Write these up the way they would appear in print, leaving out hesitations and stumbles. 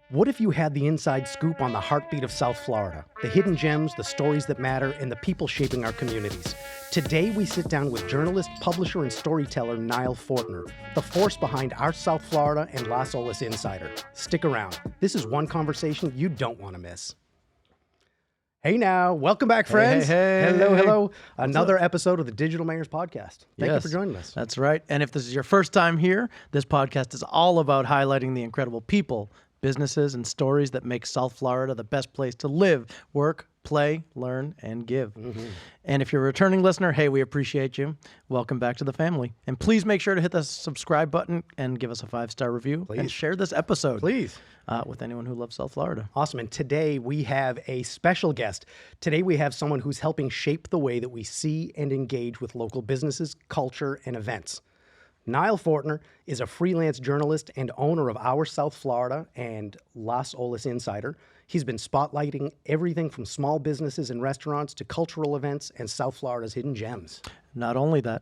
What if you had the inside scoop on the heartbeat of South Florida, the hidden gems, the stories that matter, and the people shaping our communities? Today, we sit down with journalist, publisher, and storyteller Nile Fortner, the force behind our South Florida and Las Olas insider. Stick around. This is one conversation you don't want to miss. Hey now, welcome back, friends. Hey. Hello. Another episode of the Digital Mayors Podcast. Thank you for joining us. That's right. And if this is your first time here, this podcast is all about highlighting the incredible people, businesses, and stories that make South Florida the best place to live, work, play, learn, and give. And if you're a returning listener, hey, we appreciate you. Welcome back to the family. And please make sure to hit the subscribe button and give us a 5-star review. Please. And share this episode. Please. With anyone who loves South Florida. Awesome. And today we have a special guest. Today we have someone who's helping shape the way that we see and engage with local businesses, culture, and events. Nile Fortner is a freelance journalist and owner of Our South Florida and Las Olas Insider. He's been spotlighting everything from small businesses and restaurants to cultural events and South Florida's hidden gems. Not only that,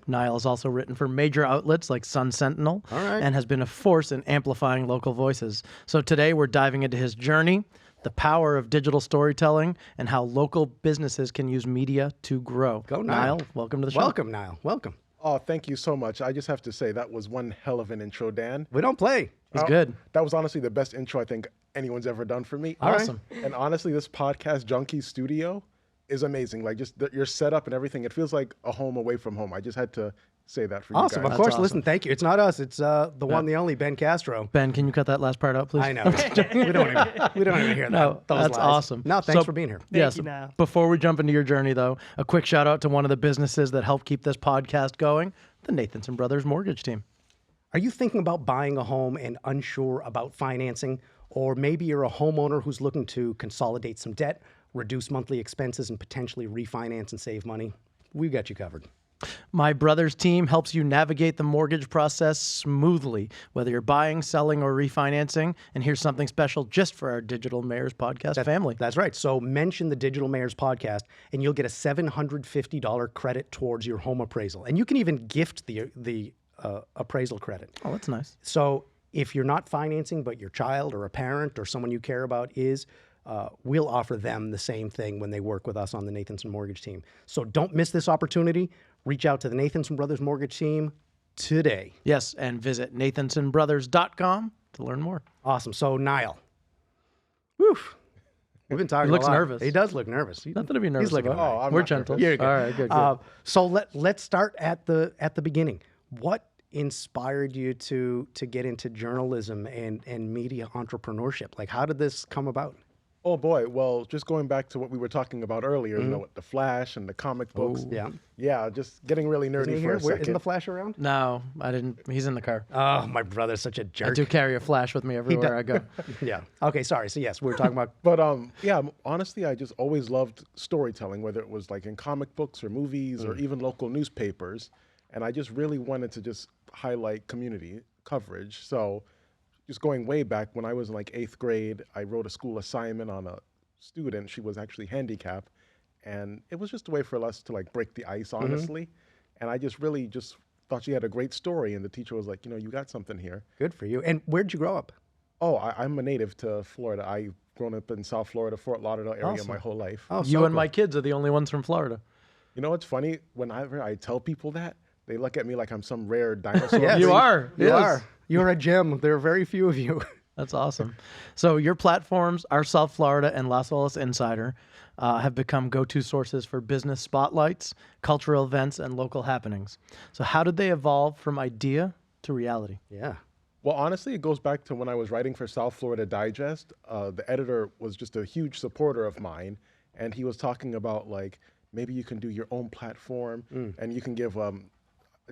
Nile has also written for major outlets like Sun Sentinel and has been a force in amplifying local voices. So today we're diving into his journey, the power of digital storytelling, and how local businesses can use media to grow. Go, Nile. Welcome to the show. Welcome, Nile. Welcome. Oh, thank you so much. I just have to say that was one hell of an intro, Dan. We don't play. He's good. That was honestly the best intro I think anyone's ever done for me. Awesome. And honestly, this podcast Junkie Studio is amazing. Like just your setup and everything. It feels like a home away from home. I just had to say that for you guys. Awesome. Of course. awesome. Listen, thank you. It's not us. It's the one, the only Ben Castro. Ben, can you cut that last part out, please? I know. we don't even hear that. No, those that's lies. awesome. No, thanks So- for being here. Yes. you, Niall. Before we jump into your journey, though, a quick shout out to one of the businesses that help keep this podcast going, the Nathanson Brothers Mortgage Team. Are you thinking about buying a home and unsure about financing? Or maybe you're a homeowner who's looking to consolidate some debt, reduce monthly expenses, and potentially refinance and save money? We've got you covered. My Brothers team helps you navigate the mortgage process smoothly, whether you're buying, selling, or refinancing. And here's something special just for our Digital Mayors Podcast family. That's right. So mention the Digital Mayors Podcast, and you'll get a $750 credit towards your home appraisal. And you can even gift the appraisal credit. Oh, that's nice. So if you're not financing, but your child or a parent or someone you care about is, we'll offer them the same thing when they work with us on the Nathanson Mortgage Team. So don't miss this opportunity. Reach out to the Nathanson Brothers Mortgage Team today. Yes, and visit nathansonbrothers.com to learn more. Awesome. So Nile. Whew. We've been talking He looks a lot. nervous. He does look nervous. Nothing to be nervous looking about. all right. I'm We're not gentle. nervous. You're good. All right, good. So let's start at the beginning. What inspired you to get into journalism and media entrepreneurship? Like, how did this come about? Oh boy. Well, just going back to what we were talking about earlier, you know, with the Flash and the comic books. Yeah. Yeah, just getting really Isn't nerdy he for here? a second. Isn't the Flash around? No, I didn't. He's in the car. Oh, my brother's such a I jerk. do carry a flash with me everywhere I go. Yeah. Okay, sorry. So yes, we were talking about But yeah, honestly, I just always loved storytelling, whether it was like in comic books or movies or even local newspapers. And I just really wanted to just highlight community coverage. So just going way back when I was in like 8th grade, I wrote a school assignment on a student. She was actually handicapped. And it was just a way for us to like break the ice, honestly. And I just really just thought she had a great story. And the teacher was like, you know, you got something here. good for you. And where'd you grow up? Oh, I'm a native to Florida. I've grown up in South Florida, Fort Lauderdale area Awesome. my whole life. Oh, You and my kids are the only ones from Florida. You know what's funny? Whenever I tell people that, they look at me like I'm some rare dinosaur. Yes. You are. You Yes. are. You're a gem. There are very few of you. That's awesome. So your platforms, our South Florida and Las Olas Insider, have become go-to sources for business spotlights, cultural events, and local happenings. So how did they evolve from idea to reality? Yeah. Well, honestly, it goes back to when I was writing for South Florida Digest. The editor was just a huge supporter of mine, and he was talking about like maybe you can do your own platform and you can give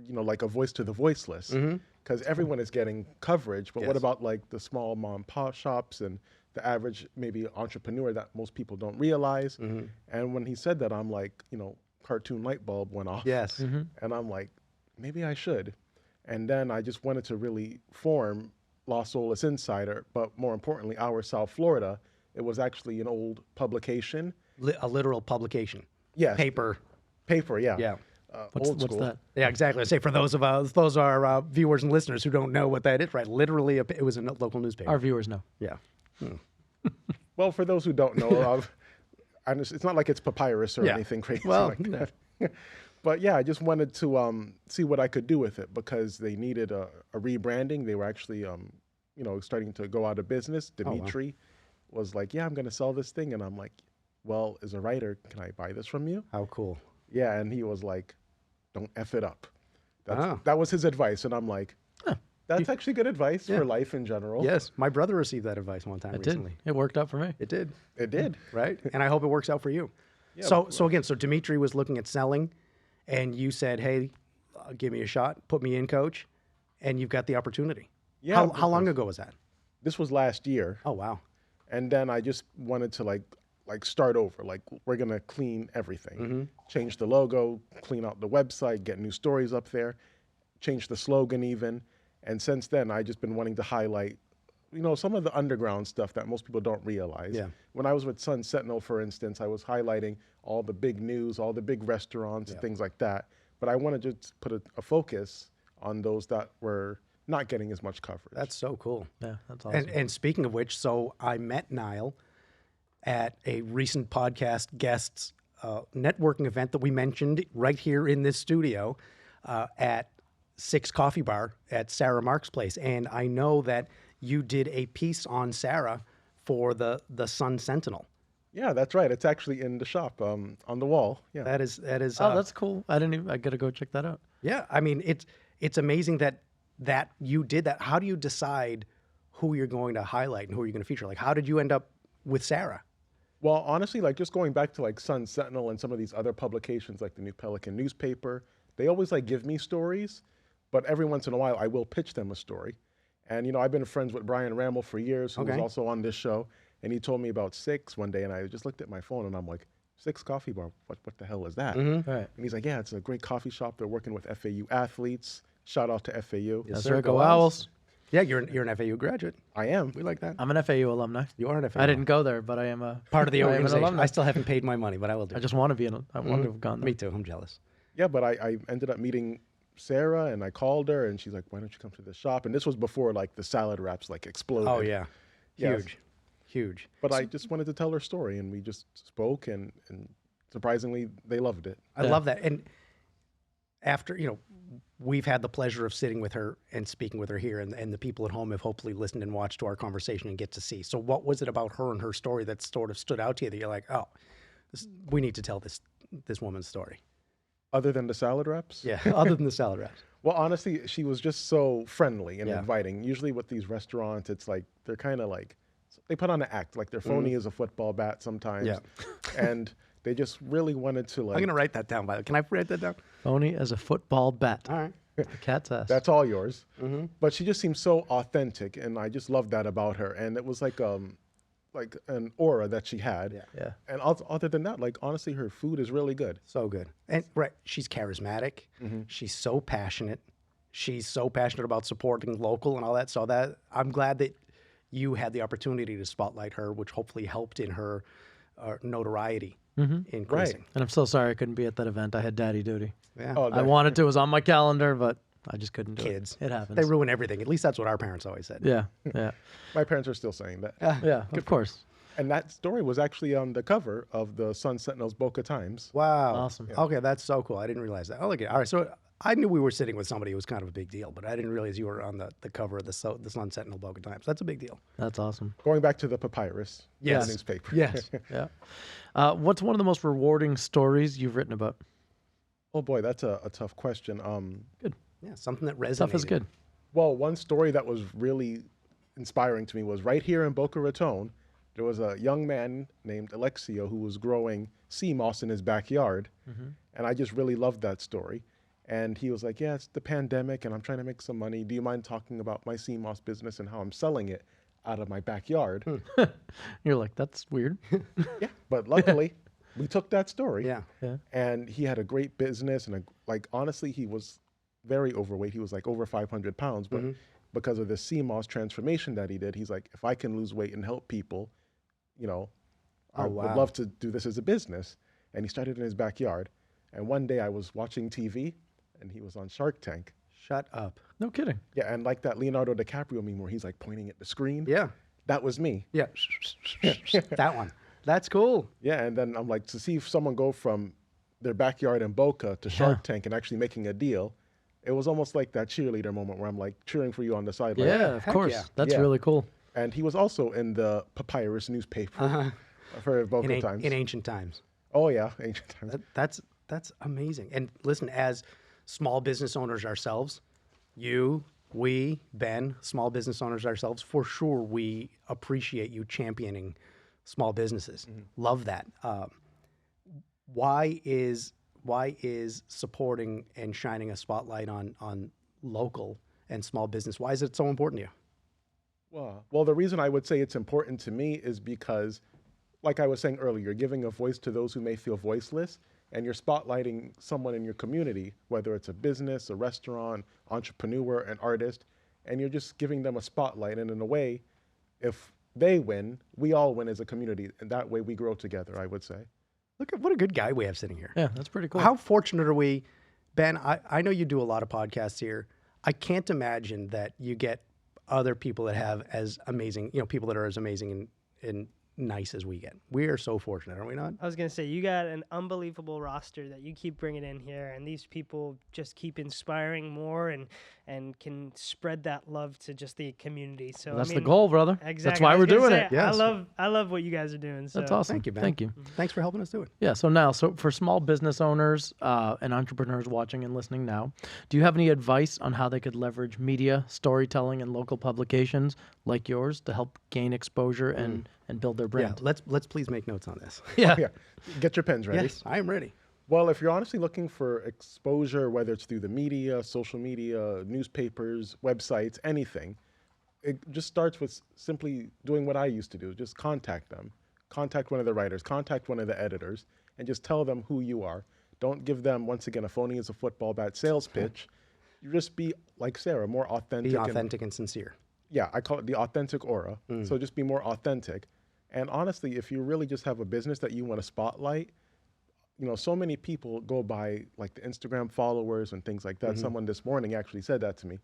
you know, like a voice to the voiceless, because everyone is getting coverage. But what Yes. about like the small mom and pop shops and the average maybe entrepreneur that most people don't realize? And when he said that, I'm like, you know, cartoon light bulb went off. Yes. And I'm like, maybe I should. And then I just wanted to really form Las Olas Insider, but more importantly, Our South Florida. It was actually an old publication. A literal publication. Yes. Paper. Paper, yeah. Yeah. What's old school. that? Yeah, exactly. I say for those of us, those are viewers and listeners who don't know what that is, right? Literally, it was a local newspaper. Our viewers know. Yeah. Well, for those who don't know, it's not like it's papyrus or Yeah. anything crazy Well, like that. But yeah, I just wanted to see what I could do with it because they needed a rebranding. They were actually, starting to go out of business. wow. Dimitri was like, yeah, I'm going to sell this thing. And I'm like, well, as a writer, can I buy this from you? How cool. Yeah. And he was like, don't F it up. Ah. That was his advice. And I'm like, that's actually good advice for life in general. Yes, my brother received that advice one time It recently. did. It worked out for me. It did, It did. right? And I hope it works out for you. Yeah, So again, Dimitri was looking at selling, and you said, "Hey, give me a shot, put me in, coach," and you've got the opportunity. Yeah, How long ago was that? This was last year. Oh wow. And then I just wanted to like start over. Like we're gonna clean everything, change the logo, clean out the website, get new stories up there, change the slogan even. And since then, I just been wanting to highlight, some of the underground stuff that most people don't realize. Yeah. When I was with Sun Sentinel, for instance, I was highlighting all the big news, all the big restaurants, and things like that. But I wanted to just put a focus on those that were not getting as much coverage. That's so cool. Yeah, that's awesome. And speaking of which, so I met Nile at a recent podcast guests networking event that we mentioned right here in this studio at Six Coffee Bar at Sarah Mark's place. And I know that you did a piece on Sarah for the Sun Sentinel. Yeah, that's right. It's actually in the shop on the wall. Yeah. That is Oh, that's cool. I got to go check that out. yeah. I mean, it's amazing that you did that. How do you decide who you're going to highlight and who you're going to feature? Like, how did you end up with Sarah? Well, honestly, like just going back to like Sun Sentinel and some of these other publications like the New Pelican newspaper, they always like give me stories, but every once in a while I will pitch them a story. And I've been friends with Brian Ramel for years, who was Okay. also on this show, and he told me about Six one day, and I just looked at my phone and I'm like, Six Coffee Bar, what the hell is that? Right. And he's like, yeah, it's a great coffee shop. They're working with FAU athletes. Shout out to FAU. Yes, That's sir. right. Go Go Owls. Owls. Yeah, you're an FAU graduate. I am. We like that. I'm an FAU alumni. You are an FAU. I didn't go there, but I am a part of the I am an organization. alumni. I still haven't paid my money, but I will do. I just want to be in. I want to have gone there. Me too. I'm jealous. Yeah, but I ended up meeting Sarah, and I called her, and she's like, why don't you come to the shop? And this was before like the salad wraps like exploded. Oh yeah, Yes. huge. But I just wanted to tell her story, and we just spoke, and surprisingly, they loved it. I love that. And after, we've had the pleasure of sitting with her and speaking with her here, and the people at home have hopefully listened and watched to our conversation and get to see. So what was it about her and her story that sort of stood out to you that you're like, oh, we need to tell this woman's story? Other than the salad wraps? Yeah, other than the salad wraps. Well, honestly, she was just so friendly and Yeah. inviting. Usually with these restaurants, it's like they're kind of like, they put on an act, like they're phony as a football bat sometimes. Yeah. And they just really wanted to like, I'm going to write that down, by the way. Can I write that down? Phony as a football bat. All right. The cat's ass. that's all yours. But she just seemed so authentic, and I just loved that about her. And it was like an aura that she had. Yeah. Yeah. And other than that, like honestly, her food is really good. So good. And right, she's charismatic. She's so passionate. She's so passionate about supporting local and all that. So that I'm glad that you had the opportunity to spotlight her, which hopefully helped in her notoriety increasing. And I'm so sorry I couldn't be at that event. I had daddy duty. Yeah. Oh, I wanted to. It was on my calendar, but I just couldn't do Kids. it. It happens. They ruin everything. At least that's what our parents always said. Yeah. Yeah. My parents are still saying that. Yeah. Of course. And that story was actually on the cover of the Sun Sentinel's Boca Times. Wow. Awesome. Okay, that's so cool. I didn't realize that. Oh, look at. All right, so I knew we were sitting with somebody who was kind of a big deal, but I didn't realize you were on the cover of the Sun Sentinel Boca Times. That's a big deal. That's awesome. Going back to the papyrus Yes. newspaper. Yes. Yeah. What's one of the most rewarding stories you've written about? Oh boy, that's a tough question. Good. Yeah, something that resonated. Stuff is good. Well, one story that was really inspiring to me was right here in Boca Raton. There was a young man named Alexio who was growing sea moss in his backyard. And I just really loved that story. And he was like, yeah, it's the pandemic and I'm trying to make some money. Do you mind talking about my sea moss business and how I'm selling it out of my backyard? You're like, that's weird. Yeah, but luckily we took that story. Yeah. Yeah. And he had a great business, and honestly, he was very overweight. He was like over 500 pounds, but because of the CMOS transformation that he did, he's like, if I can lose weight and help people, I would wow. love to do this as a business. And he started in his backyard. And one day I was watching TV, and he was on Shark Tank. Shut up. No kidding. Yeah, and like that Leonardo DiCaprio meme where he's like pointing at the screen. Yeah. that was me. Yeah. That one. That's cool. Yeah, and then I'm like, to see if someone go from their backyard in Boca to Shark Tank and actually making a deal, it was almost like that cheerleader moment where I'm like cheering for you on the sideline. Yeah, of Heck course. yeah. That's Yeah. really cool. And he was also in the Papyrus newspaper for Boca Times. In ancient times. Oh yeah, ancient times. That's amazing. And listen, as small business owners ourselves, you, we, Ben, small business owners ourselves, for sure we appreciate you championing small businesses. Love that. Why is supporting and shining a spotlight on local and small business? Why is it so important to you? Well, the reason I would say it's important to me is because, like I was saying earlier, you're giving a voice to those who may feel voiceless, and you're spotlighting someone in your community, whether it's a business, a restaurant, entrepreneur, an artist, and you're just giving them a spotlight. And in a way, if they win, we all win as a community, and that way we grow together, I would say. Look at what a good guy we have sitting here. Yeah, that's pretty cool. How fortunate are we, Ben? I know you do a lot of podcasts here. I can't imagine that you get other people that have as amazing, people that are as amazing and nice as we get. We are so fortunate, are we not? I was going to say, you got an unbelievable roster that you keep bringing in here, and these people just keep inspiring more and can spread that love to just the community. So That's I the mean, goal, brother. Exactly. That's why I we're was gonna doing say, it. Yes. I love what you guys are doing. So. That's awesome. Thank you, Ben. Thank you. Thanks for helping us do it. Yeah. So now, for small business owners and entrepreneurs watching and listening now, do you have any advice on how they could leverage media, storytelling, and local publications like yours to help gain exposure and build their Yeah, brand? let's please make notes on this. Yeah. Yeah, get your pens ready. Yes, I am ready. Well, if you're honestly looking for exposure, whether it's through the media, social media, newspapers, websites, anything, it just starts with simply doing what I used to do. Just contact them. Contact one of the writers, contact one of the editors, and just tell them who you are. Don't give them, once again, a phony as a football bat sales pitch. You just be, like Sarah, more authentic. Be authentic and sincere. Yeah, I call it the authentic aura. So just be more authentic. And honestly, if you really just have a business that you want to spotlight, so many people go by like the Instagram followers and things like that. Someone this morning actually said that to me.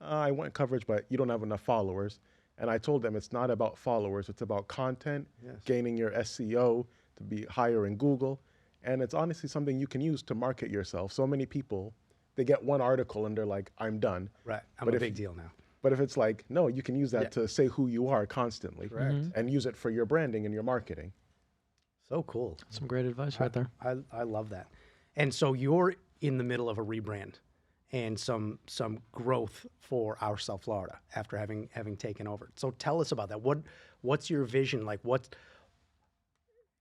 I want coverage, but you don't have enough followers. And I told them it's not about followers. It's about content, gaining your SEO to be higher in Google. And it's honestly something you can use to market yourself. So many people, they get one article and they're like, I'm done. Right. I'm But a if- big deal now. But if it's like, no, you can use that to say who you are constantly and use it for your branding and your marketing. So cool. Some great advice right there. I love that. And so you're in the middle of a rebrand and some growth for our South Florida after having taken over. So tell us about that. What's your vision? Like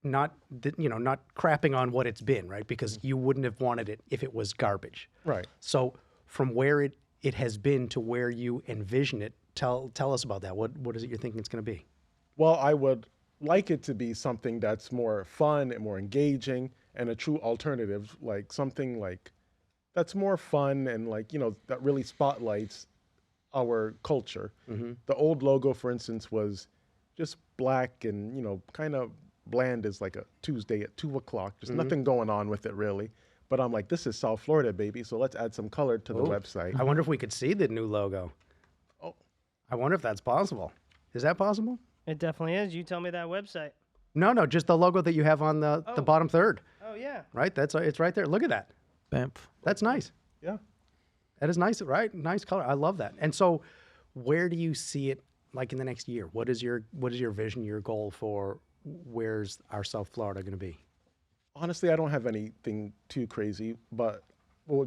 not crapping on what it's been, right? Because you wouldn't have wanted it if it was garbage. Right. So from where it has been to where you envision it, tell us about that. What is it you're thinking it's going to be? Well, I would like it to be something that's more fun and more engaging and a true alternative, like something like that's more fun and that really spotlights our culture. The old logo, for instance, was just black and, kind of bland as like a Tuesday at 2:00. Just nothing going on with it really. But I'm like, this is South Florida, baby. So let's add some color to the website. I wonder if we could see the new logo. Oh. I wonder if that's possible. Is that possible? It definitely is. You tell me that website. No, just the logo that you have on the bottom third, Oh, yeah. right? It's right there. Look at that. Bamf. That's nice. Yeah. That is nice, right? Nice color. I love that. And so, where do you see it like in the next year? What is your vision, your goal for where's our South Florida going to be? Honestly, I don't have anything too crazy, but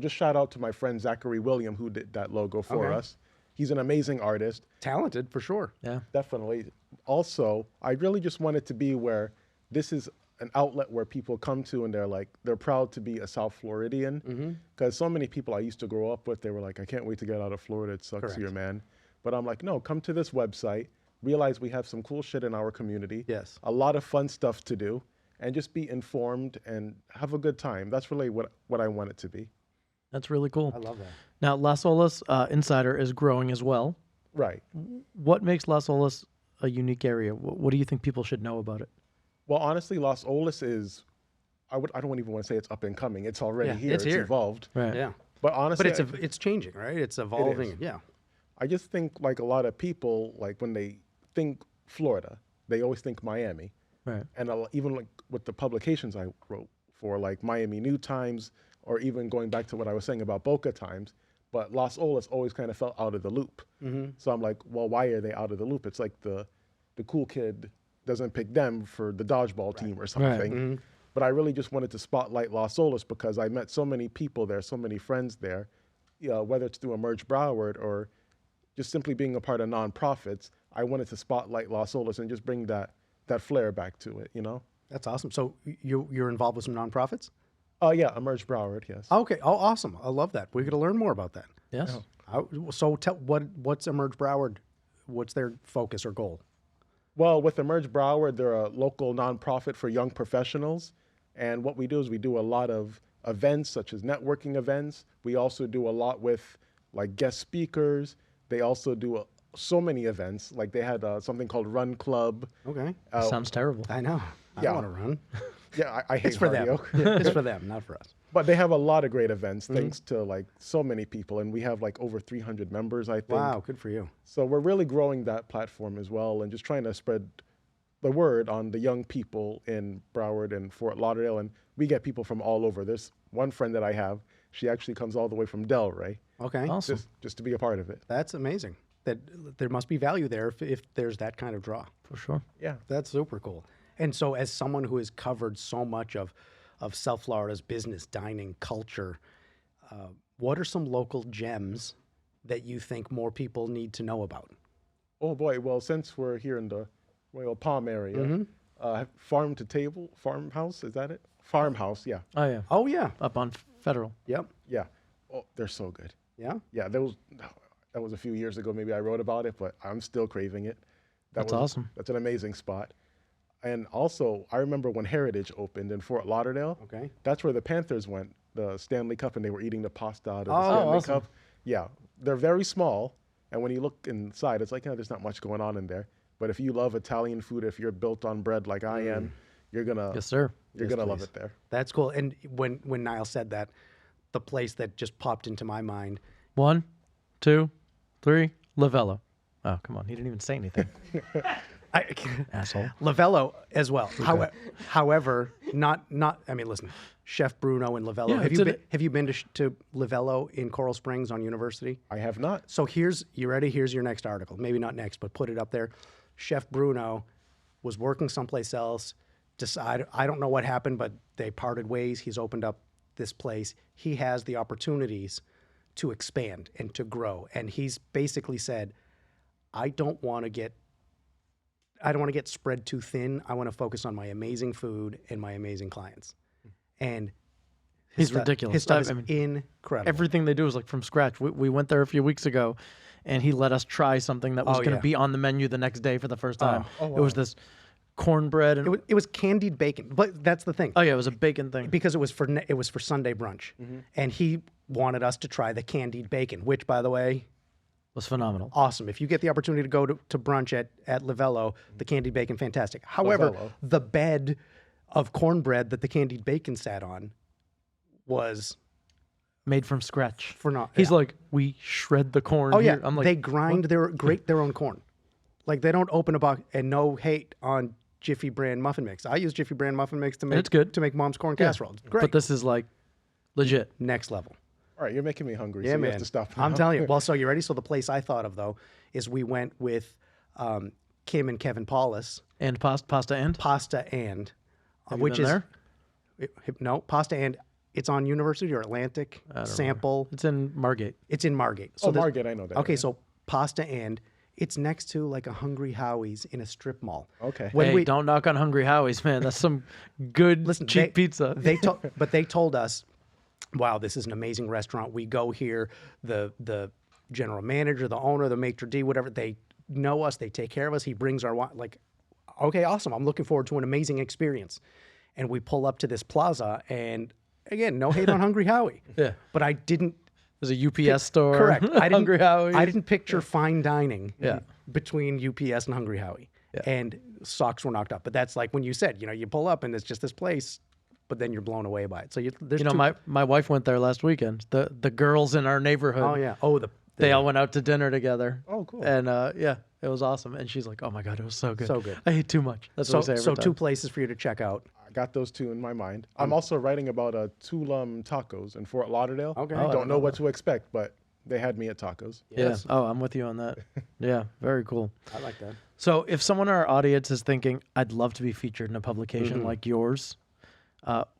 just shout out to my friend Zachary William who did that logo for us. He's an amazing artist. Talented for sure. Yeah. Definitely. Also, I really just want it to be where this is an outlet where people come to and they're proud to be a South Floridian. Because so many people I used to grow up with, they were like, I can't wait to get out of Florida. It sucks here, man. But I'm like, no, come to this website, realize we have some cool shit in our community. Yes. A lot of fun stuff to do, and just be informed and have a good time. That's really what I want it to be. That's really cool. I love that. Now, Las Olas Insider is growing as well. Right. What makes Las Olas a unique area? What do you think people should know about it? Well, honestly, Las Olas is, I don't even want to say it's up and coming. It's already here. it's here. Evolved. Right. Yeah. But honestly, But it's changing, right? It's evolving. is. Yeah. I just think like a lot of people, like when they think Florida. They always think Miami. Right. And even like with the publications I wrote for like Miami New Times, or even going back to what I was saying about Boca Times, but Las Olas always kind of felt out of the loop. So I'm like, well, why are they out of the loop? It's like the cool kid doesn't pick them for the dodgeball team or something. But I really just wanted to spotlight Las Olas because I met so many people there, so many friends there, whether it's through Emerge Broward or just simply being a part of nonprofits. I wanted to spotlight Las Olas and just bring that flair back to it, That's awesome. So you're involved with some nonprofits? Yeah, Emerge Broward, yes. Okay. Oh, awesome. I love that. We're going to learn more about that. Yes. So what's Emerge Broward? What's their focus or goal? Well, with Emerge Broward, they're a local nonprofit for young professionals. And what we do is we do a lot of events, such as networking events. We also do a lot with like guest speakers. They also do so many events. Like they had something called Run Club. Okay. Sounds terrible. I know. I Yeah. don't want to run. Yeah, I hate It's for them. cardio. It's for them, not for us. But they have a lot of great events thanks to like so many people. And we have like over 300 members, I think. Wow, good for you. So we're really growing that platform as well and just trying to spread the word on the young people in Broward and Fort Lauderdale. And we get people from all over. There's one friend that I have. She actually comes all the way from Delray Okay. Awesome. just to be a part of it. That's amazing. That there must be value there if there's that kind of draw. For sure. Yeah. That's super cool. And so as someone who has covered so much of South Florida's business, dining, culture, what are some local gems that you think more people need to know about? Oh boy. Well, since we're here in the Royal Palm area, Farm to Table, Farmhouse, is that it? Farmhouse, yeah. Oh, yeah. Oh, yeah. Up on Federal. Yep. Yeah. Oh, they're so good. Yeah. Yeah, that was a few years ago. Maybe I wrote about it, but I'm still craving it. That's awesome. That's an amazing spot. And also, I remember when Heritage opened in Fort Lauderdale. Okay. That's where the Panthers went, the Stanley Cup, and they were eating the pasta out of the Oh, Stanley awesome. Cup. Yeah, they're very small, and when you look inside, it's like, there's not much going on in there. But if you love Italian food, if you're built on bread like I am, you're gonna Yes, sir. you're gonna love it there. That's cool. And when Nile said that, the place that just popped into my mind. 1, 2, 3, Lavello. Oh, come on. He didn't even say anything. Asshole. Lavello as well. However, not. I mean, listen, Chef Bruno and Lavello. Yeah, have you been to Lavello in Coral Springs on University? I have not. So you ready? Here's your next article. Maybe not next, but put it up there. Chef Bruno was working someplace else. Decided, I don't know what happened, but they parted ways. He's opened up this place. He has the opportunities to expand and to grow. And he's basically said, I don't want to get spread too thin. I want to focus on my amazing food and my amazing clients. And He's ridiculous. His stuff I is mean, incredible. Everything they do is like from scratch. We went there a few weeks ago, and he let us try something that was going to yeah. be on the menu the next day for the first time. wow. It was this cornbread and It was candied bacon, but that's the thing. oh yeah, it was a bacon thing. Because it was for Sunday brunch, and he wanted us to try the candied bacon, which, by the way, It was phenomenal. awesome. If you get the opportunity to go to brunch at Lavello, the candied bacon, fantastic. However, Lavello. the bed of cornbread that the candied bacon sat on was Made from scratch. for not. He's yeah. like, we shred the corn. Oh yeah, here. I'm like, they grind their own corn. Like they don't open a box. And no hate on Jiffy Brand muffin mix. I use Jiffy Brand muffin mix to make It's good. to make mom's corn casserole. It's great. but this is like legit. Next level. All right, you're making me hungry, Yeah, so you man. have to stop I'm now. telling you. Well, so you ready? So the place I thought of though is we went with Kim and Kevin Paulus, And pasta and Pasta and, Have you which been is there? No Pasta and. It's on University or Atlantic Sample. It's in Margate. It's in Margate. Oh, there's- Margate, I know that. Okay, so Pasta and it's next to like a Hungry Howie's in a strip mall. Okay. When Hey, we don't knock on Hungry Howie's, man. That's some good cheap pizza. But they told us, wow, this is an amazing restaurant. We go here. The general manager, the owner, the maitre d', whatever, they know us. They take care of us. He brings our wine. Like, okay, awesome. I'm looking forward to an amazing experience. And we pull up to this plaza, and again, no hate on Hungry Howie. Yeah. But I didn't. There's a UPS store. Correct. I didn't, Hungry Howie's. I didn't picture fine dining Yeah. between UPS and Hungry Howie. And socks were knocked up. But that's like when you said, you pull up and it's just this place, but then you're blown away by it. So there's You know, my wife went there last weekend. The girls in our neighborhood. Oh yeah. Oh, They all went out to dinner together. Oh, cool. And yeah, it was awesome. And she's like, "Oh my god, it was so good. So good. I ate too much." That's what I say every So time. 2 places for you to check out. I got those 2 in my mind. I'm also writing about Tulum tacos in Fort Lauderdale. Okay. I Oh, I don't know what to expect, but they had me at tacos. Yeah. Oh, I'm with you on that. Yeah, very cool. I like that. So if someone in our audience is thinking, "I'd love to be featured in a publication like yours,"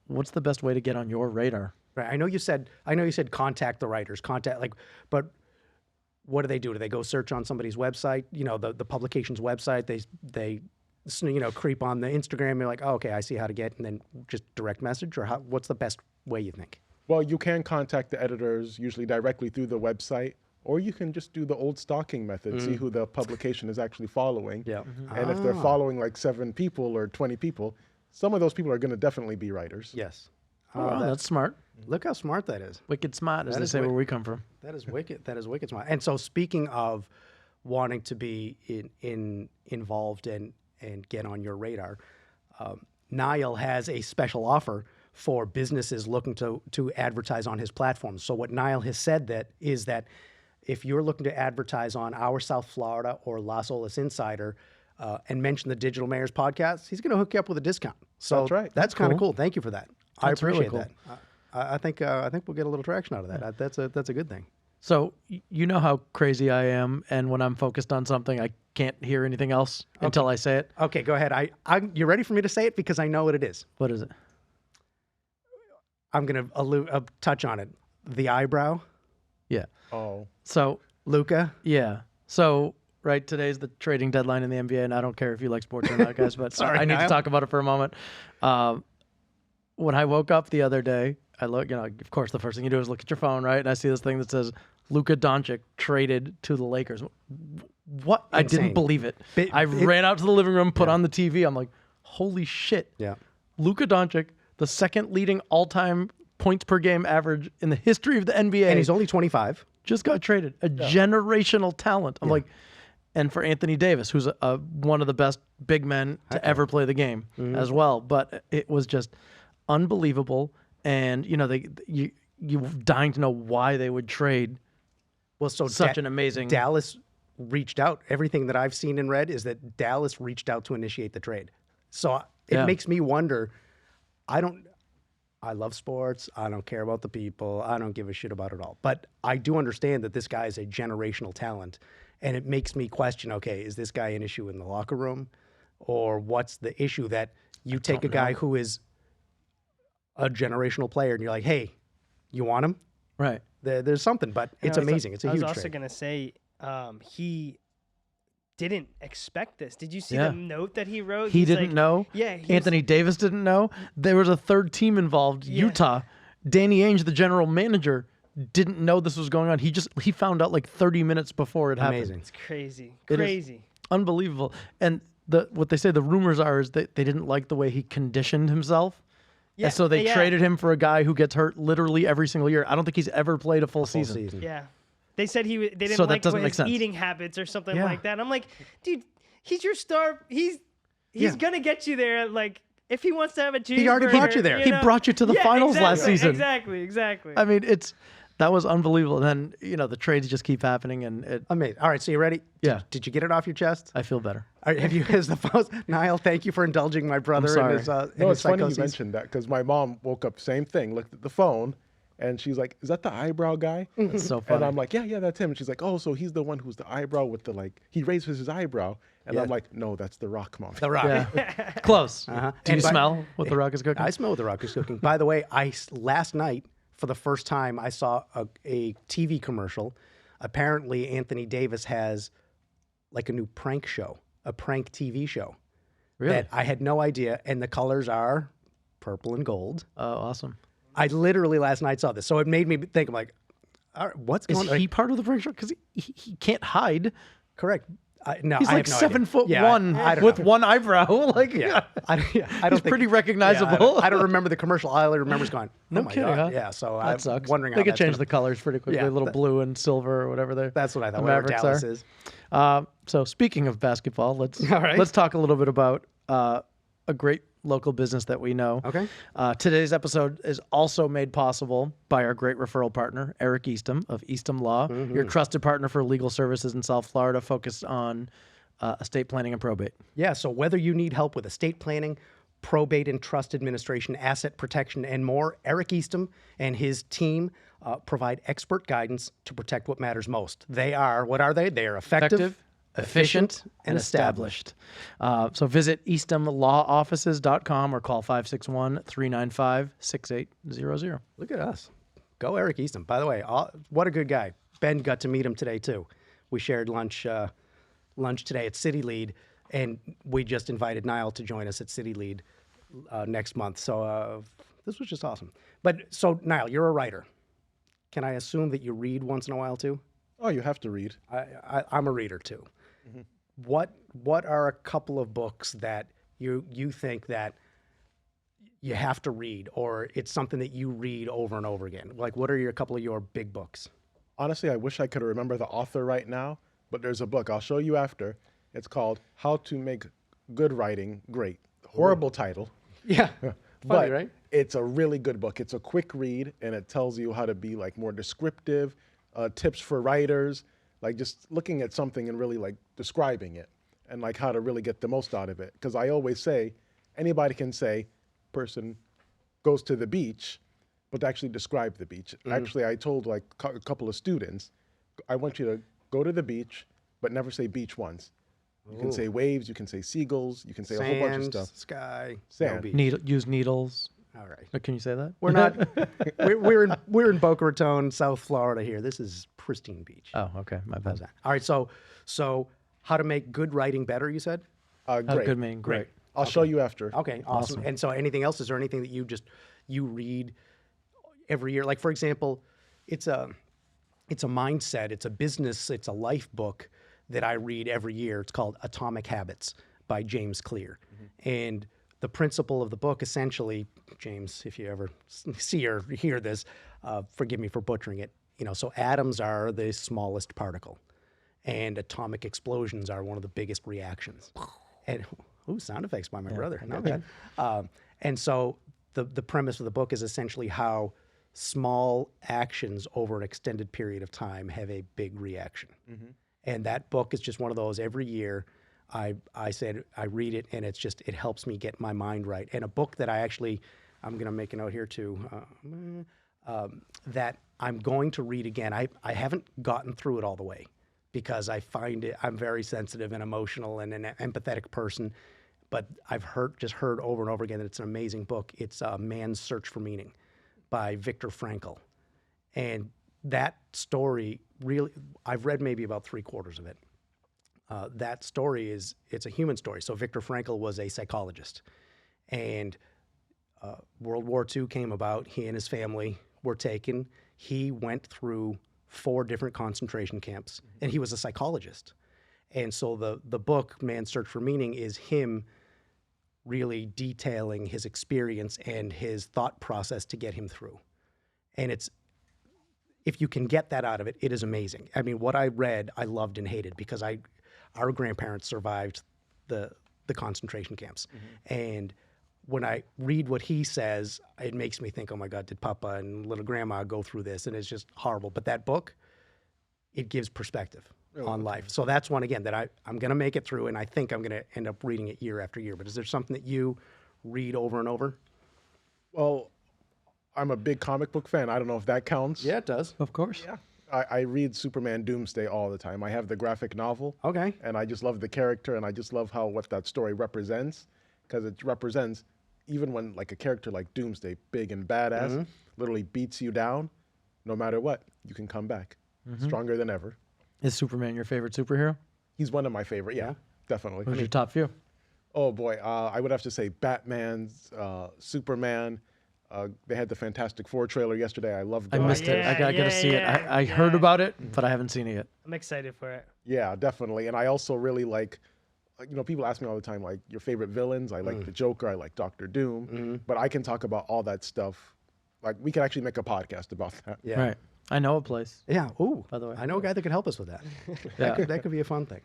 what's the best way to get on your radar? Right. I know you said contact the writers, but what do? Do they go search on somebody's website? You know, the publication's website. They creep on the Instagram. You're like, oh, okay, I see how to get, and then just direct message, or what's the best way you think? Well, you can contact the editors usually directly through the website, or you can just do the old stalking method, see who the publication is actually following. Yeah. And if they're following like 7 people or 20 people, some of those people are going to definitely be writers. Yes. Oh, that's smart. Look how smart that is. Wicked smart, as That they is say wi- where we come from. That is wicked. That is wicked smart. And so, speaking of wanting to be involved and get on your radar, Nile has a special offer for businesses looking to advertise on his platform. So, what Nile has said is that if you're looking to advertise on our South Florida or Las Olas Insider and mention the Digital Mayors podcast, he's going to hook you up with a discount. So That's right. That's kind of cool. Thank you for that. I That's really appreciate cool. that. I think we'll get a little traction out of that. That's a good thing. So you know how crazy I am, and when I'm focused on something, I can't hear anything else until I say it. Okay, go ahead. You ready for me to say it because I know what it is. What is it? I'm gonna touch on it. The eyebrow, Yeah. Oh, So Luca. yeah. So right, today's the trading deadline in the NBA, and I don't care if you like sports or not, guys, but Sorry, I need to Niall. talk about it for a moment. When I woke up the other day, I look, of course, the first thing you do is look at your phone, right? And I see this thing that says Luka Doncic traded to the Lakers. What? I Insane. didn't believe it. It- I ran out to the living room, put on the TV. I'm like, holy shit. Yeah. Luka Doncic, the second leading all-time points per game average in the history of the NBA, And he's only 25. just got traded. A generational talent. I'm like, and for Anthony Davis, who's one of the best big men to ever play the game as well. But it was just unbelievable. And you dying to know why they would trade Well, so such an amazing. Dallas reached out. Everything that I've seen and read is that Dallas reached out to initiate the trade. So it Yeah. makes me wonder. I love sports. I don't care about the people. I don't give a shit about it all. But I do understand that this guy is a generational talent. And it makes me question, okay, is this guy an issue in the locker room? Or what's the issue that you take a guy who is a generational player and you're like, hey, you want him? Right. There's something, but it's amazing. It's a I huge was also trade. going to say he didn't expect this. Did you see Yeah. the note that he wrote? He He's didn't like- know. Yeah. he was- Anthony Davis didn't know. There was a third team involved, Yeah. Utah. Danny Ainge, the general manager, didn't know this was going on. He found out like 30 minutes before it happened. Amazing. It's crazy. It is. Crazy. Unbelievable. And what they say, the rumors are, is that they didn't like the way he conditioned himself. Yeah. And so they yeah. traded him for a guy who gets hurt literally every single year. I don't think he's ever played a full Full season. season. Yeah. They said they didn't So that like doesn't his make sense. eating habits or something Yeah. like that. I'm like, dude, he's your star. He's gonna get you there. Like, if he wants to have a cheeseburger, already brought you there. He brought you to the finals last exactly, season. Exactly. I mean, that was unbelievable. And then, the trades just keep happening, and Amazing. All right, so you ready? Yeah. Did you get it off your chest? I feel better. All right, have you as the phones? Niall, thank you for indulging my brother in sorry. his, no, in his it's funny you psychoses. mentioned that because my mom woke up, same thing, looked at the phone, and she's like, "Is that the eyebrow guy?" It's so funny. And I'm like, "Yeah, that's him." And she's like, "Oh, so he's the one who's the eyebrow with the he raises his eyebrow." And Yeah. I'm like, "No, that's the Rock, Mom." The Rock. Yeah. Close. Uh-huh. Do And you by- smell what the Rock is cooking? I smell what the Rock is cooking. By the way, last night, for the first time, I saw a TV commercial. Apparently, Anthony Davis has like a new prank show, a prank TV show. Really? That I had no idea. And the colors are purple and gold. Oh, awesome. I literally last night saw this. So it made me think, I'm like, all right, what's Is going on? he part of the prank show? Because he can't hide. Correct. No, He's I like have no 7'1" Yeah, I don't with know. one eyebrow. Like, Yeah, I don't he's think, pretty yeah, recognizable. I don't remember the commercial. All I remember is going, No oh my kidding, God. huh? Yeah, so That I'm sucks. wondering They how could that's change gonna- the colors pretty quickly. Yeah, a little blue and silver or whatever That's what I thought. the Whatever Mavericks Dallas are. is. So speaking of basketball, let's All right. let's talk a little bit about a great local business that we know. Okay. Today's episode is also made possible by our great referral partner, Eric Eastham of Eastham Law, your trusted partner for legal services in South Florida, focused on estate planning and probate. Yeah, so whether you need help with estate planning, probate and trust administration, asset protection, and more, Eric Eastham and his team provide expert guidance to protect what matters most. They are, what are they? They are effective, efficient, and established. So visit easthamlawoffices.com or call 561-395-6800. Look at us. Go Eric Eastham. By the way, what a good guy. Ben got to meet him today, too. We shared lunch today at City Lead, and we just invited Nile to join us at City Lead next month. So this was just awesome. But so, Nile, you're a writer. Can I assume that you read once in a while, too? Oh, you have to read. I'm a reader, too. What are a couple of books that you think that you have to read, or it's something that you read over and over again? Like, what are a couple of your big books? Honestly, I wish I could remember the author right now, but there's a book. I'll show you after. It's called How to Make Good Writing Great. Horrible title. Yeah. But right? it's a really good book. It's a quick read, and it tells you how to be like more descriptive, tips for writers, like just looking at something and really like describing it and like how to really get the most out of it. Because I always say, anybody can say, person goes to the beach, but to actually describe the beach. Actually, I told like a couple of students, I want you to go to the beach, but never say beach once. You can say waves, you can say seagulls, you can say a whole bunch of stuff. Sky, Sand. no beach. Use needles. All right. Can you say that? We're not. we're in Boca Raton, South Florida. Here, this is pristine beach. Oh, okay. My bad. How's that? All right. So how to make good writing better? You said. How Great. good mean great. I'll show you after. Okay. Awesome. And so, anything else? Is there anything that you read every year? Like, for example, it's a mindset. It's a business. It's a life book that I read every year. It's called Atomic Habits by James Clear, and the principle of the book, essentially, James, if you ever see or hear this, forgive me for butchering it. So atoms are the smallest particle, and atomic explosions are one of the biggest reactions. And sound effects by my brother, not bad. And so the premise of the book is essentially how small actions over an extended period of time have a big reaction. And that book is just one of those. Every year, I said I read it, and it helps me get my mind right. And a book that I'm going to make a note here too, that I'm going to read again. I haven't gotten through it all the way because I find I'm very sensitive and emotional and an empathetic person. But I've heard over and over again that it's an amazing book. It's Man's Search for Meaning by Viktor Frankl. And that story really, I've read maybe about 3/4 of it. That story it's a human story. So Viktor Frankl was a psychologist, and World War II came about. He and his family were taken. He went through 4 different concentration camps, and he was a psychologist. And so the book, Man's Search for Meaning, is him really detailing his experience and his thought process to get him through. And if you can get that out of it, it is amazing. I mean, what I read, I loved and hated because our grandparents survived the concentration camps. And when I read what he says, it makes me think, oh my God, did Papa and little grandma go through this? And it's just horrible. But that book, it gives perspective on life. So that's one, again, that I'm going to make it through, and I think I'm going to end up reading it year after year. But is there something that you read over and over? Well, I'm a big comic book fan. I don't know if that counts. Yeah, it does. Of course. Yeah. I read Superman Doomsday all the time. I have the graphic novel. Okay. And I just love the character, and I just love what that story represents, because it represents, even when like a character like Doomsday, big and badass, literally beats you down, no matter what, you can come back stronger than ever. Is Superman your favorite superhero? He's one of my favorite. Yeah, definitely. Who's your top few? Oh boy, I would have to say Batman's, Superman. They had the Fantastic Four trailer yesterday. I loved it. I missed it. I gotta see it. I heard about it, but I haven't seen it yet. I'm excited for it. Yeah, definitely. And I also really like, people ask me all the time, like, your favorite villains. I like the Joker. I like Dr. Doom. But I can talk about all that stuff. Like, we can actually make a podcast about that. Yeah. Right. I know a place. Yeah. Ooh. By the way. I know a guy that could help us with that. That could be a fun thing.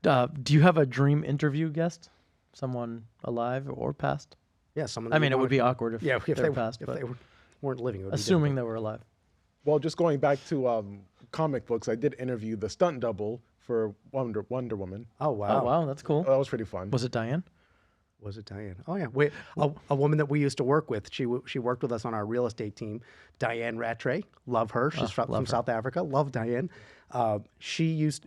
Do you have a dream interview guest? Someone alive or past? Yeah, someone. I mean, it would be awkward if, if they're passed, if but they weren't living. It would be assuming they were alive. Well, just going back to comic books, I did interview the stunt double for Wonder Woman. Oh wow. Oh, wow, that's cool. That was pretty fun. Was it Diane? Was it Diane? Oh yeah, a woman that we used to work with. She worked with us on our real estate team. Diane Rattray, love her. She's from South Africa. Love Diane. She's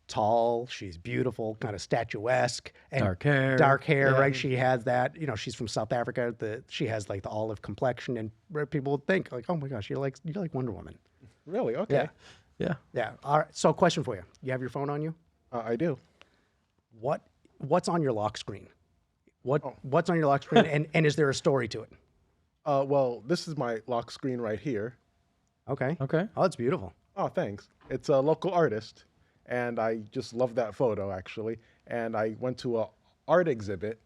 tall. She's beautiful, kind of statuesque, and Dark hair. Dark hair, right? She has that. She's from South Africa. She has like the olive complexion, and people would think like, oh my gosh, you're like Wonder Woman. Really? Okay. Yeah. Yeah. All right. So, question for you: you have your phone on you? I do. What's on your lock screen? What's on your lock screen, and is there a story to it? Well, this is my lock screen right here. Okay. Okay. Oh, it's beautiful. Oh, thanks. It's a local artist, and I just love that photo, actually. And I went to a art exhibit,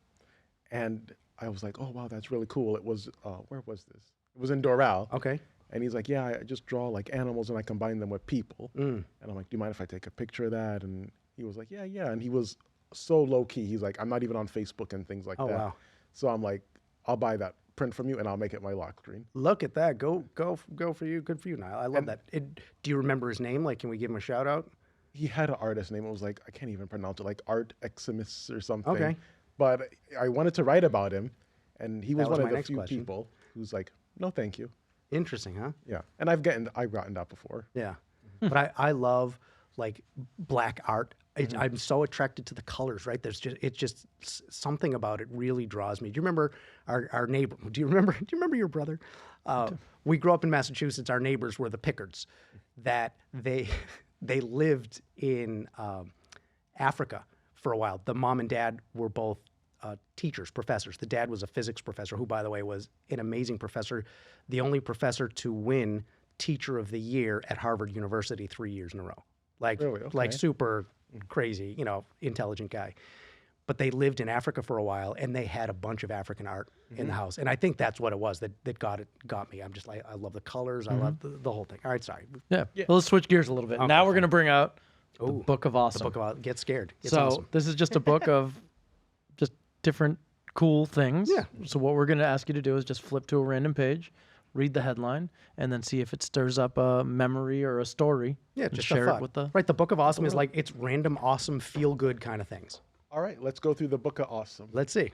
and I was like, oh, wow, that's really cool. It was, where was this? It was in Doral. Okay. And he's like, yeah, I just draw like animals and I combine them with people. And I'm like, do you mind if I take a picture of that? And he was like, yeah. And he was so low key. He's like, I'm not even on Facebook and things like that. Wow. So I'm like, I'll buy that print from you and I'll make it my lock screen. Look at that. Go for you. Good for you, Nile. I love that. Do you remember his name? Like, can we give him a shout out? He had an artist name. It was like, I can't even pronounce it, like Art Eximus or something. Okay. But I wanted to write about him, and he was That was one of my the next few question. people who's like, no, thank you. Interesting, huh? Yeah. And I've gotten that before. Yeah. But I love like black art. I'm so attracted to the colors, right? It's just something about it really draws me. Do you remember our neighbor? Do you remember your brother? We grew up in Massachusetts. Our neighbors were the Pickards. That they lived in Africa for a while. The mom and dad were both teachers, professors. The dad was a physics professor, who, by the way, was an amazing professor, the only professor to win Teacher of the Year at Harvard University 3 years in a row. Like, Really? Okay. like super crazy, intelligent guy. But they lived in Africa for a while, and they had a bunch of African art in the house. And I think that's what it was that got me. I'm just like, I love the colors. I love the whole thing. All right, sorry. Yeah. Well, let's switch gears a little bit. Now we're going to bring out the Book of Awesome. The book about Get Scared. It's So awesome. this is just a book of just different cool things. Yeah. So what we're going to ask you to do is just flip to a random page, read the headline, and then see if it stirs up a memory or a story. Yeah, and just share a thought. it with the. Right, the Book of Awesome is like, it's random, awesome, feel-good kind of things. All right, let's go through the Book of Awesome. Let's see.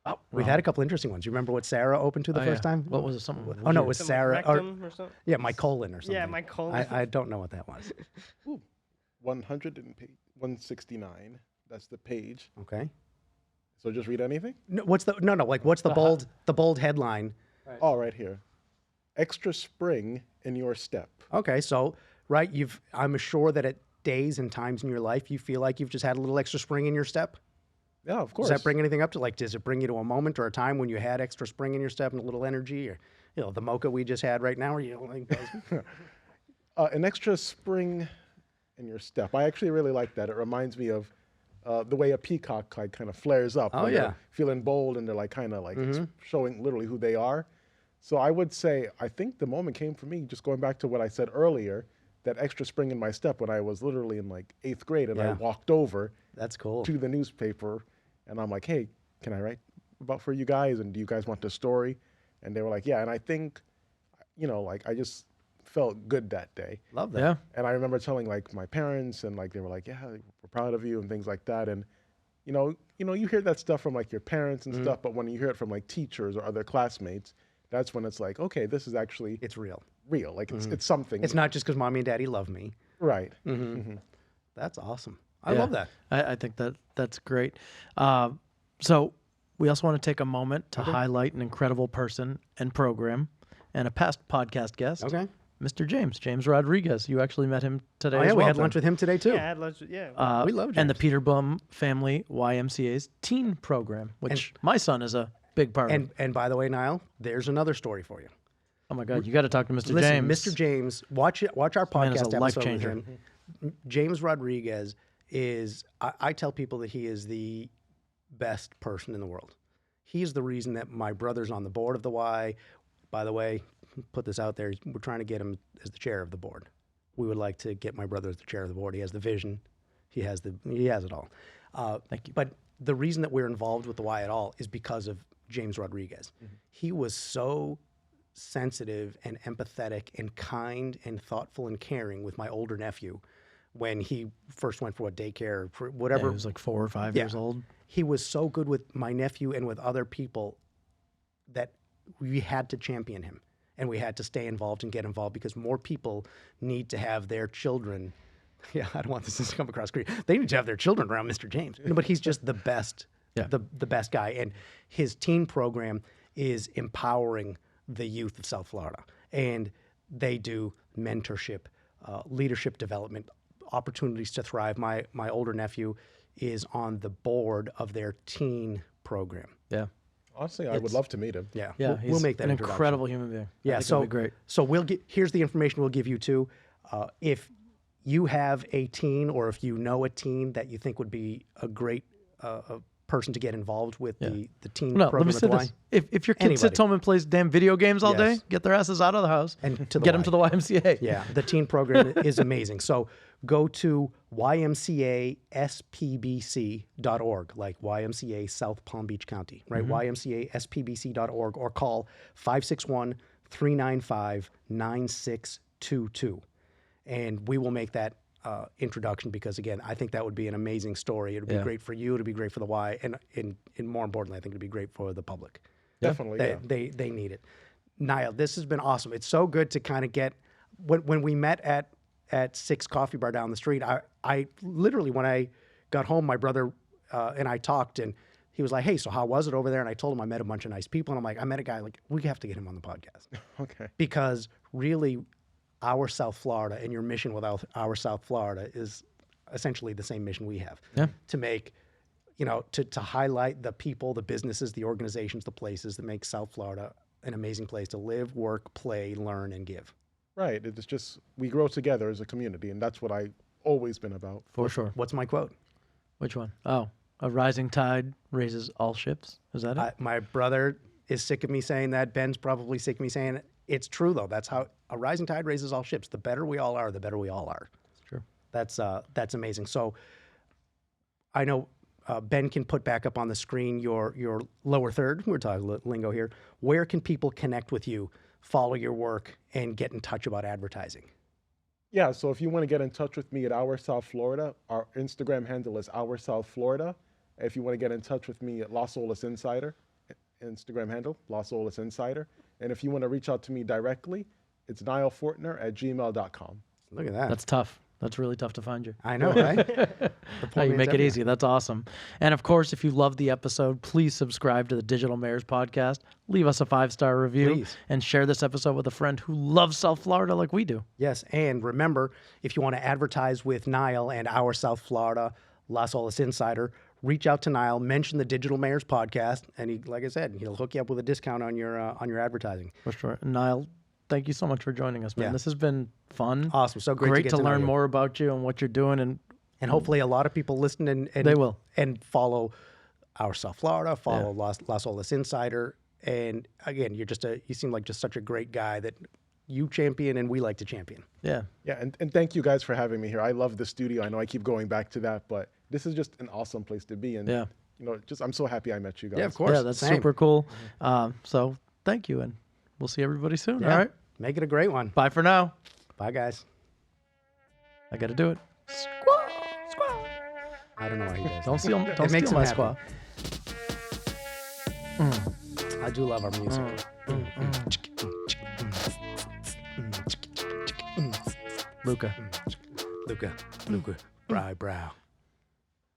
Oh, we've had a couple interesting ones. You remember what Sarah opened to the first time? What was it? Something with Oh, no, it was Some Sarah. rectum or something? Yeah, my colon or something. Yeah, my colon. I don't know what that was. 169. That's the page. Okay. So just read anything? No, what's the bold headline? Oh, right here. Extra spring in your step. Okay, so right, I'm sure that at days and times in your life you feel like you've just had a little extra spring in your step. Yeah, of course. Does that bring anything up to, like, does it bring you to a moment or a time when you had extra spring in your step and a little energy, or the mocha we just had right now? Or an extra spring in your step. I actually really like that. It reminds me of the way a peacock like kind of flares up. Oh, when yeah. they're feeling bold and they're like kind of like showing literally who they are. So I would say, I think the moment came for me, just going back to what I said earlier, that extra spring in my step when I was literally in like 8th grade and I walked over That's cool. to the newspaper and I'm like, hey, can I write about for you guys? And do you guys want the story? And they were like, yeah. And I think, like I just felt good that day. Love that. Yeah. And I remember telling like my parents and like they were like, yeah, we're proud of you and things like that. And you hear that stuff from like your parents and stuff, but when you hear it from like teachers or other classmates, that's when it's like, okay, this is actually It's real. Like it's something. It's not just because mommy and daddy love me. right. That's awesome. I love that. I think that's great. So we also want to take a moment to highlight an incredible person and program and a past podcast guest. Okay. Mr. James Rodriguez. You actually met him today. Oh, as yeah, we well, had then. lunch with him today, too. Yeah, I had lunch. Yeah. We love And the James. Peter Blum Family YMCA's teen program, which my son is a big part of. And by the way, Niall, there's another story for you. Oh my God, you got to talk to Mr. Listen, James. Mr. James, watch our man is podcast a life episode changer. with him. James Rodriguez is, I tell people that he is the best person in the world. He's the reason that my brother's on the board of the Y. By the way, put this out there, we're trying to get him as the chair of the board. We would like to get my brother as the chair of the board. He has the vision. He has it all. Thank you. But the reason that we're involved with the Y at all is because of James Rodriguez. He was so sensitive and empathetic and kind and thoughtful and caring with my older nephew when he first went for daycare, for Yeah, whatever. he was like 4 or 5 Yeah. years old. He was so good with my nephew and with other people that we had to champion him and we had to stay involved and get involved because more people need to have their children. Yeah, I don't want this to come across creepy. They need to have their children around Mr. James. No, but he's just the best, Yeah. the best guy. And his teen program is empowering the youth of South Florida. And they do mentorship, leadership development, opportunities to thrive. My older nephew is on the board of their teen program. Yeah. Honestly, I would love to meet him. Yeah, Yeah, we'll he's make that an introduction. incredible human being. I Yeah, think so it'll be great. So we'll get. Here's the information we'll give you too. If you have a teen, or if you know a teen that you think would be a great person to get involved with the teen No, let program me at say the this. Y, If your kid Anybody. sits home and plays damn video games all day, Yes. get their asses out of the house And to the get them Y. to the YMCA. yeah, the teen program is amazing. So go to ymcaspbc.org, like YMCA South Palm Beach County, right? ymcaspbc.org, or call 561-395-9622. And we will make that introduction because, again, I think that would be an amazing story. It would be Yeah. great for you. It would be great for the Y. And more importantly, I think it would be great for the public. Definitely, yeah. They need it. Niall, this has been awesome. It's so good to kind of get when we met at Six Coffee Bar down the street. I literally, when I got home, my brother and I talked, and he was like, "Hey, so how was it over there?" And I told him I met a bunch of nice people, and I'm like, "I met a guy. Like, we have to get him on the podcast Okay. because really, our South Florida and your mission with our South Florida is essentially the same mission we have. Yeah. To make, to highlight the people, the businesses, the organizations, the places that make South Florida an amazing place to live, work, play, learn, and give. Right. It's just, we grow together as a community, and that's what I've always been about. For sure. What's my quote? Which one? Oh, a rising tide raises all ships. Is that it? My brother is sick of me saying that. Ben's probably sick of me saying it. It's true, though. That's how a rising tide raises all ships. The better we all are, the better we all are. It's true. That's amazing. So I know Ben can put back up on the screen your lower third. We're talking lingo here. Where can people connect with you, follow your work, and get in touch about advertising? Yeah, so if you want to get in touch with me at Our South Florida, our Instagram handle is Our South Florida. If you want to get in touch with me at Los Olas Insider, Instagram handle, Los Olas Insider. And if you want to reach out to me directly, it's nilefortner@gmail.com. Look at that. That's tough. That's really tough to find you. I know, right? How you make it easy. That's awesome. And of course, if you loved the episode, please subscribe to the Digital Mayors podcast. Leave us a 5-star review Please. and share this episode with a friend who loves South Florida like we do. Yes, and remember, if you want to advertise with Niall and Our South Florida, Las Olas Insider, reach out to Niall, mention the Digital Mayors podcast, and he, like I said, he'll hook you up with a discount on your advertising. For sure. Niall, thank you so much for joining us, man. Yeah. This has been fun. Awesome. So great to get to know learn you. more about you and what you're doing. And hopefully a lot of people listen and They will. and follow Our South Florida, follow Las Olas Insider, and again, you seem like just such a great guy that you champion and we like to champion. yeah. Yeah, and thank you guys for having me here. I love the studio. I know I keep going back to that, but this is just an awesome place to be. And, Yeah. I'm so happy I met you guys. Yeah, of course. Yeah, that's Same. super cool. So thank you, and we'll see everybody soon. Yeah. All right. Make it a great one. Bye for now. Bye, guys. I got to do it. I don't know why he does. Don't steal, It don't makes steal him my happy. squaw. I do love our music. Luca. Luca, brow.